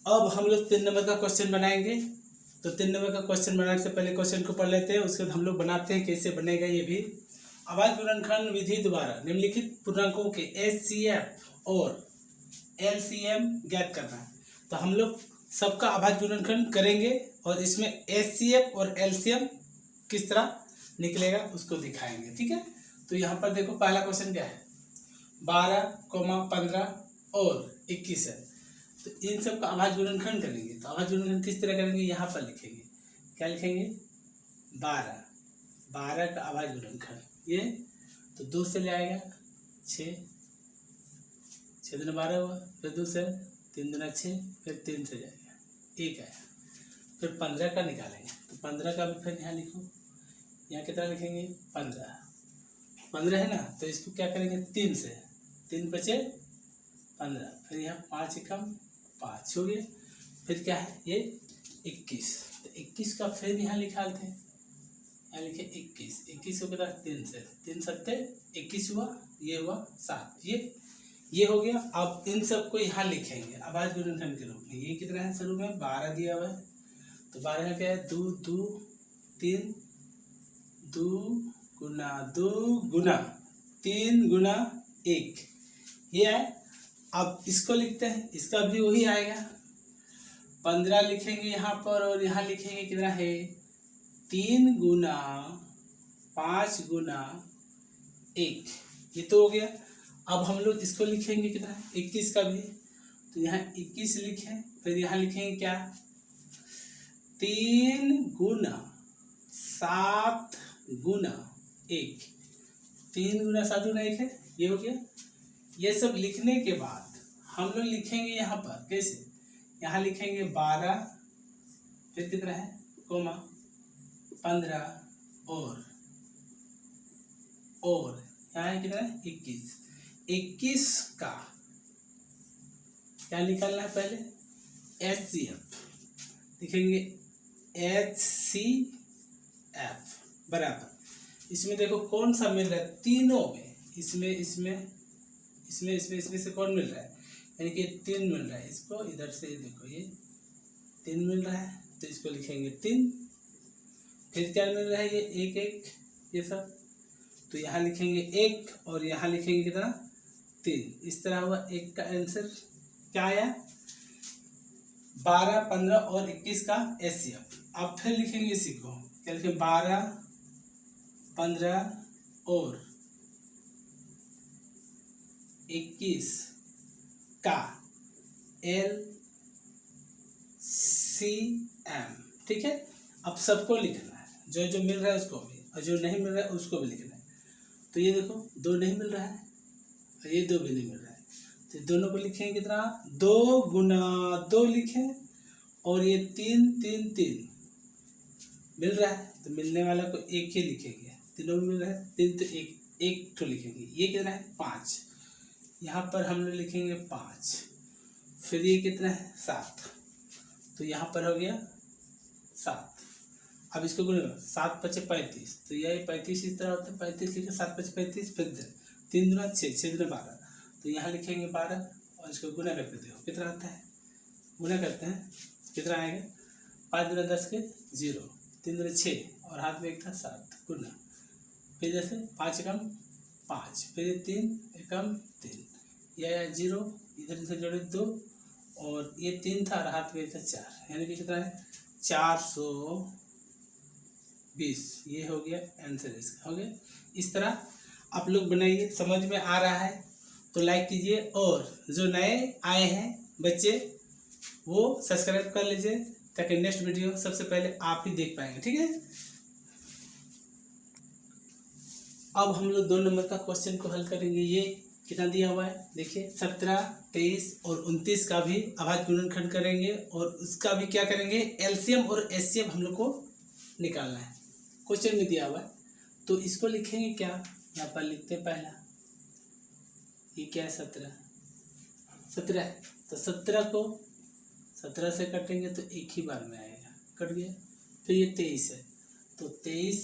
अब हम लोग 3 नंबर का क्वेश्चन बनाएंगे। तो 3 नंबर का क्वेश्चन बनाने से पहले क्वेश्चन को पढ़ लेते हैं, उसके बाद हम लोग बनाते हैं कैसे बनेगा ये भी। आवाज गुणनखंड विधि द्वारा निम्नलिखित पूर्णांकों के HCF और LCM ज्ञात करना है। तो हम लोग सबका आवाज गुणनखंड करेंगे और इसमें HCF और LCM किस तरह निकलेगा उसको दिखाएंगे, ठीक है। तो यहाँ पर देखो पहला क्वेश्चन क्या है, 12, 15 और 21 है। तो इन सब का आवाज गुणनखंड करेंगे। तो आवाज गुणनखंड किस तरह करेंगे, यहाँ पर लिखेंगे, क्या लिखेंगे, 12 का आवाज गुणनखंड ये, तो 2 से ले आएगा 6, 6 दूना 12 हुआ, फिर 2 से 3 दूना 6, फिर 3 से जाएगा 1 आया, फिर 15 का निकालेंगे। तो 15 का भी फिर यहाँ लिखो, यहाँ कितना लिखेंगे, 15 है ना। तो इसको क्या करेंगे, 3 से, 3 बचे 15, फिर यहाँ 5 एकम 5 हो गया, फिर क्या है ये 21। तो 21 का फिर यहाँ निकालते हैं, यहाँ लिखे 21 को कितना 3 से, 3 सत्ते 21 हुआ, ये हुआ 7, ये हो गया। अब इन सबको यहाँ लिखेंगे आवाज गुणनखंड के रूप में। ये कितना है शुरू में 12 दिया हुआ है, तो 12 का क्या है 2 2 3, 2 गुना 2 गुना 3 गुना 1, ये है। अब इसको लिखते हैं, इसका भी वही आएगा, 15 लिखेंगे यहाँ पर और यहाँ लिखेंगे कितना है 3 गुना 5 गुना 1, ये तो हो गया। अब हम लोग इसको लिखेंगे कितना है 21 का भी, तो यहाँ 21 लिखें, फिर यहाँ लिखेंगे क्या 3 गुना 7 गुना 1, 3 गुना 7 गुना 1 है, ये हो गया। ये सब लिखने के बाद हम लोग लिखेंगे यहाँ पर कैसे, यहाँ लिखेंगे 12, फिर कितना है कोमा 15 और यहाँ कितना है 21 का क्या निकालना है पहले, HCF लिखेंगे, HCF बराबर, इसमें देखो कौन सा मिल रहा है तीनों में, इसमें से कौन मिल रहा है, यानी कि 3 मिल रहा है। इसको इधर से देखो ये 3 मिल रहा है, तो इसको लिखेंगे 3, फिर क्या मिल रहा है ये 1 1 ये सब, तो यहाँ लिखेंगे 1 और यहाँ लिखेंगे कितना 3, इस तरह हुआ। 1 का आंसर क्या आया 12, 15 और 21 का HCF। अब फिर लिखेंगे इसी को, क्या लिखेंगे 12, 15 और 21 का LCM, ठीक है। अब सबको लिखना है, जो मिल रहा है उसको भी, और जो नहीं मिल रहा है उसको भी लिखना है। तो ये देखो 2 नहीं मिल रहा है और ये 2 भी नहीं मिल रहा है, तो दोनों को लिखेंगे कितना 2 गुना 2 लिखें, और ये 3 3 3 मिल रहा है, तो मिलने वाला को 1 ही लिखेंगे, तीनों में मिल रहा है 3 तो 1 तो लिखेंगे। ये कितना है 5, यहाँ पर हम लोग लिखेंगे 5, फिर ये कितना है 7, तो यहाँ पर हो गया 7। अब इसको गुणा 7 पचे 35, तो यह 35 इस तरह होता है, 35 लिखे 7 पचे 35, फिर 3 दूना 6, 6 दूना 12, तो यहाँ लिखेंगे 12 और इसको गुना करके देखो कितना आता है, गुना करते हैं कितना आएगा 5 दूना 10 के 0, 3 दूना 6 और हाथ में 1 था 7 गुना, फिर जैसे 5 एकम 5, फिर 3 एकम 3, यह 0, इधर से जोड़े 2 और ये 3 था और हाथ में 1 था 4, यानी कि कितना है 420, ये हो गया आंसर इसका, हो गया। इस तरह आप लोग बनाइए, समझ में आ रहा है तो लाइक कीजिए, और जो नए आए हैं बच्चे वो सब्सक्राइब कर लीजिए, ताकि नेक्स्ट वीडियो सबसे पहले आप ही देख पाएंगे, ठीक है। अब हम लोग 2 नंबर का क्वेश्चन को हल करेंगे। ये कितना दिया हुआ है देखिए, 17, 23 और 29 का भी आवाज गुणनखंड करेंगे, और उसका भी क्या करेंगे LCM और HCF हम लोग को निकालना है, क्वेश्चन में दिया हुआ है। तो इसको लिखेंगे क्या, यहाँ पर लिखते हैं पहला, ये क्या है 17 है, तो 17 को 17 से कटेंगे तो एक ही बार में आएगा, कट गया। फिर ये 23 है, तो 23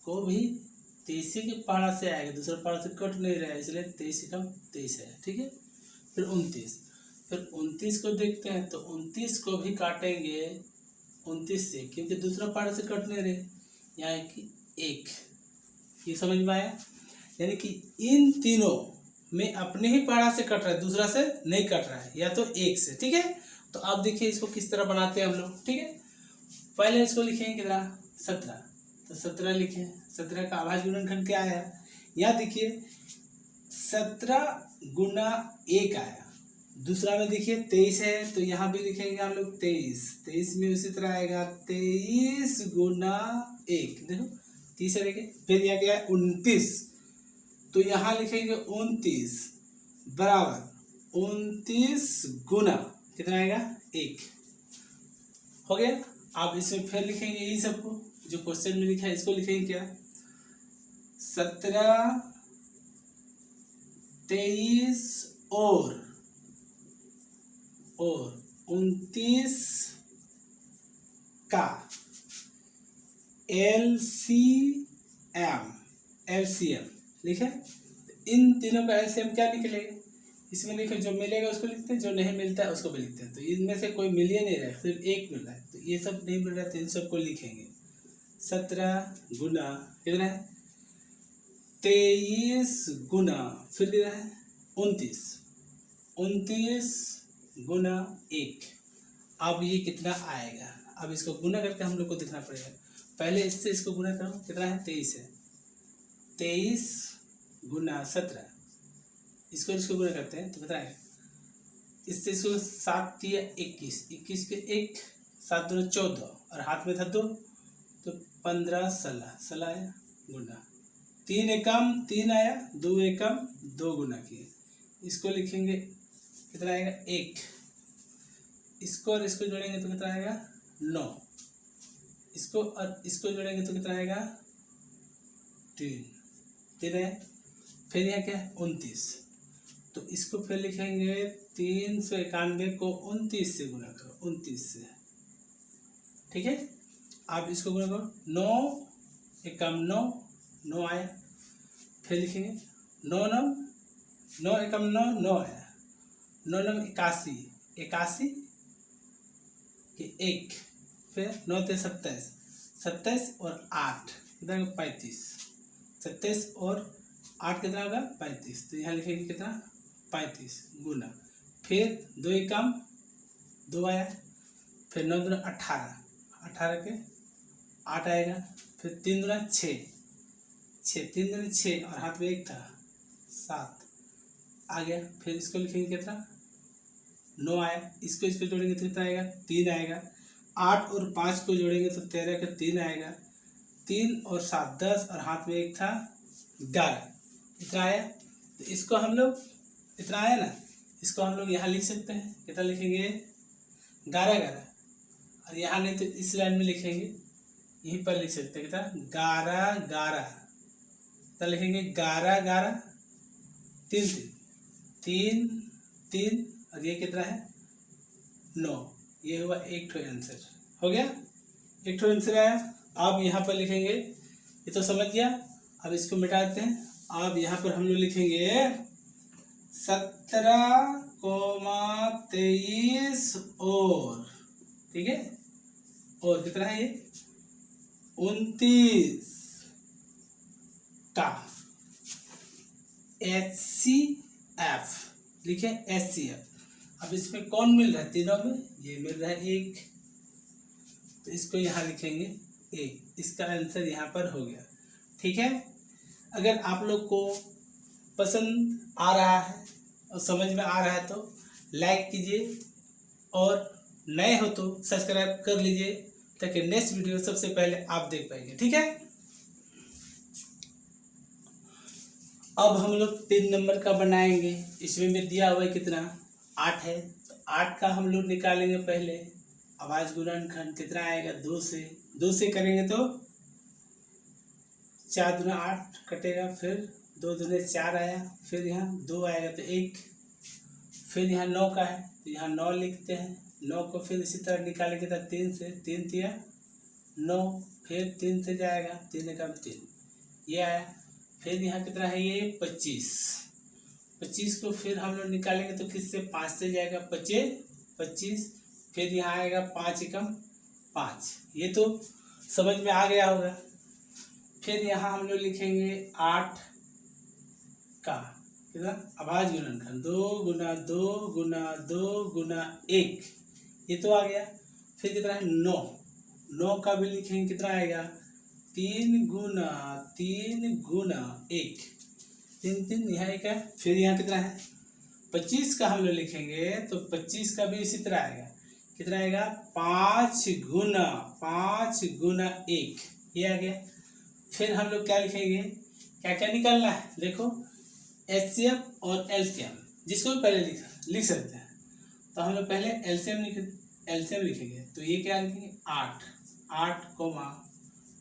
को भी 23 के पहाड़ा से आएगा, दूसरा पहाड़ा से कट नहीं रहा है, इसलिए 23 का 23 है, ठीक है। फिर 29, फिर 29 को देखते हैं तो 29 को भी काटेंगे 29 से, क्योंकि दूसरा पारा से कट नहीं रहे, यहाँ कि 1। ये समझ में आया? यानी कि इन तीनों में अपने ही पारा से कट रहा है, दूसरा से नहीं कट रहा है, या तो 1 से। ठीक है, तो अब देखिए इसको किस तरह बनाते हैं हम लोग। ठीक है, पहले इसको लिखेंगे कितना, 17। तो 17 लिखे, 17 का आभाज्य गुणनखंड क्या आया, यहाँ देखिए 17 गुना 1 आया। दूसरा में देखिए 23 है, तो यहाँ भी लिखेंगे हम लोग 23। 23 में उसी तरह आएगा 23 गुना 1, देखो 30 है। फिर यहाँ क्या है 29, तो यहाँ लिखेंगे 29 बराबर 29 गुना कितना आएगा 1। हो गया। अब इसमें फिर लिखेंगे यही सबको जो क्वेश्चन में लिखा है, इसको लिखेंगे क्या, 17 23 और 29 का एलसीएम लिखे। इन तीनों का एलसीएम क्या निकलेगा, इसमें लिखे जो मिलेगा उसको लिखते हैं, जो नहीं मिलता है उसको भी लिखते हैं। तो इनमें से कोई मिल ही नहीं रहा है, सिर्फ 1 मिल रहा है, तो ये सब नहीं मिल रहा है, तो इन सबको लिखेंगे 17 गुना कितना है 23 गुना फिर कितना है 29 गुना 1। अब ये कितना आएगा, अब इसको गुना करके हम लोग को देखना पड़ेगा। पहले इससे इसको गुना करो, कितना है 23 है, 23 गुना 17, इसको गुना करते हैं तो बताएं, इससे इसको 7 या 21, 21 के 1, 7 दूनी 14 और हाथ में था 2, तो 15 16 आया गुना, 3 एकम 3 आया, 2 एकम 2 गुना किए। इसको लिखेंगे कितना आएगा 1, इसको और इसको जोड़ेंगे तो कितना आएगा 9, इसको और इसको जोड़ेंगे तो कितना आएगा 3 है। फिर यहाँ क्या है 29, तो इसको फिर लिखेंगे 391 को 29 से गुना करो, 29 से। ठीक है, आप इसको गुना करो, 9 एकम 9, 9 आया। फिर लिखेंगे 9 एकम 9, 9 आया, 9 9 81, 81 के 1, फिर 9 ते 27, 27 और 8 कितना 35, 27 और 8 कितना होगा 35, तो यहाँ लिखेंगे कितना 35 गुना, फिर 2 एकम 2 आया, फिर 9 दूना 18, 18 के 8 आएगा, फिर 3 दूना 6, 3 दूना 6 और हाथ में 1 था 7 आ गया। फिर इसको लिखेंगे कितना 9 आया, इसको जोड़ेंगे तो कितना आएगा 3 आएगा, 8 और 5 को जोड़ेंगे तो 13 का 3 आएगा, 3 और 7 10 और हाथ में 1 था 11, इतना आया। तो इसको हम लोग इतना आया ना, इसको हम लोग यहाँ लिख सकते हैं, कितना लिखेंगे 11 और यहाँ नहीं तो इस लाइन में लिखेंगे, यहीं पर लिख सकते हैं कितना 11 कितना लिखेंगे 11 3 और ये कितना है 9, ये हुआ एक ठो आंसर। हो गया, एक ठो आंसर आया। अब यहाँ पर लिखेंगे, ये तो समझ गया, अब इसको मिटा देते हैं। अब यहाँ पर हम लोग लिखेंगे 17,23 और, ठीक है, और कितना है ये 29 का HCF लिखे, HCF। अब इसमें कौन मिल रहा है, तीनों में ये मिल रहा है 1, तो इसको यहाँ लिखेंगे 1, इसका आंसर यहाँ पर हो गया। ठीक है, अगर आप लोग को पसंद आ रहा है और समझ में आ रहा है तो लाइक कीजिए, और नए हो तो सब्सक्राइब कर लीजिए, ताकि नेक्स्ट वीडियो सबसे पहले आप देख पाएंगे। ठीक है, अब हम लोग 3 नंबर का बनाएंगे। इसमें में दिया हुआ है कितना 8 है, तो 8 का हम लोग निकालेंगे पहले। आवाज गुणनखंड कितना आएगा 2 से करेंगे तो 4 दूना 8 कटेगा, फिर 2 दूने 4 आया, फिर यहाँ 2 आएगा तो 1, फिर यहाँ 9 का है तो यहाँ 9 लिखते हैं, 9 को फिर इसी तरह निकालेंगे तो 3 से, 3 तिया 9, फिर 3 से जाएगा 3 एकम 3, ये आया। फिर यहाँ कितना है ये 25, 25 को फिर हम लोग निकालेंगे तो किससे 5 से जाएगा 25, फिर यहाँ आएगा 5 एकम 5। ये तो समझ में आ गया होगा। फिर यहाँ हम लोग लिखेंगे 8 का कितना अभाज्य गुणनखंड 2 गुना 2 गुना 2 गुना 1, ये तो आ गया। फिर कितना है 9 का भी लिखेंगे, कितना आएगा 3 गुना 1, 3 यहाँ एक है। फिर यहाँ कितना है 25 का हम लोग लिखेंगे तो 25 का भी इसी तरह आएगा, कितना आएगा 5 गुना 1, ये आ गया। फिर हम लोग क्या लिखेंगे, क्या क्या निकालना है देखो, एचसीएफ और एलसीएम, जिसको भी पहले लिख सकते हैं। तो हम लोग पहले एलसीएम लिखेंगे तो ये क्या लिखेंगे 8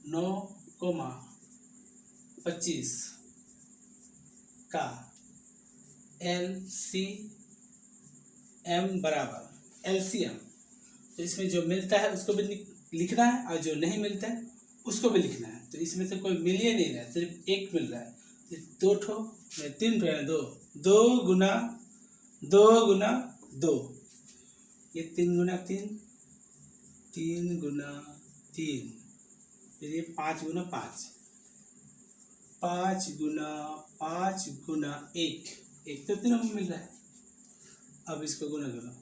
9 25 का एलसीएम बराबर एलसीएम। तो इसमें जो मिलता है उसको भी लिखना है और जो नहीं मिलता है उसको भी लिखना है। तो इसमें से कोई मिल ही नहीं रहा है, सिर्फ एक मिल रहा है। तो 3 ठो 2 गुना 2, ये 3 गुना 3 गुना 3, फिर ये 5 गुना 5 गुना 1 तो तीनों में मिल रहा है। अब इसको गुना करो।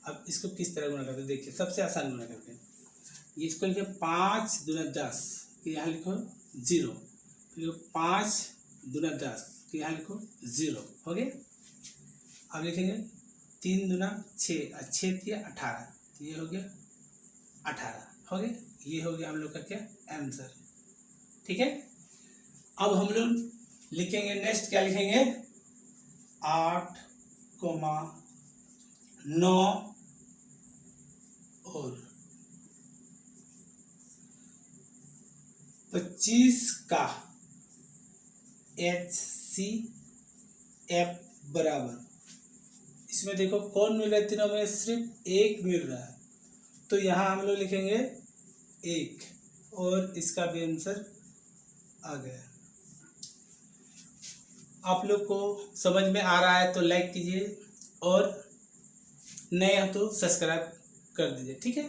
अब इसको किस तरह गुना करते हैं देखिए, सबसे आसान गुना करते हैं। ये इसको लिखे 5 गुना 10, तो यहाँ लिखो 0, फिर 5 गुना 10, तो यहाँ लिखो 0, हो गया। अब लिखेंगे 3 गुना 6 और 6 थी 18, तो ये हो गया 18, हो गया। ये हो गया हम लोग का क्या आंसर, ठीक है। अब हम लोग लिखेंगे नेक्स्ट, क्या लिखेंगे 8, 9 और 25 का HCF बराबर, इसमें देखो कौन मिल रहा है, तीनों में सिर्फ एक मिल रहा है, तो यहाँ हम लोग लिखेंगे 1 और इसका भी आंसर आ गया। आप लोग को समझ में आ रहा है तो लाइक कीजिए और नए हो तो सब्सक्राइब कर दीजिए, ठीक है।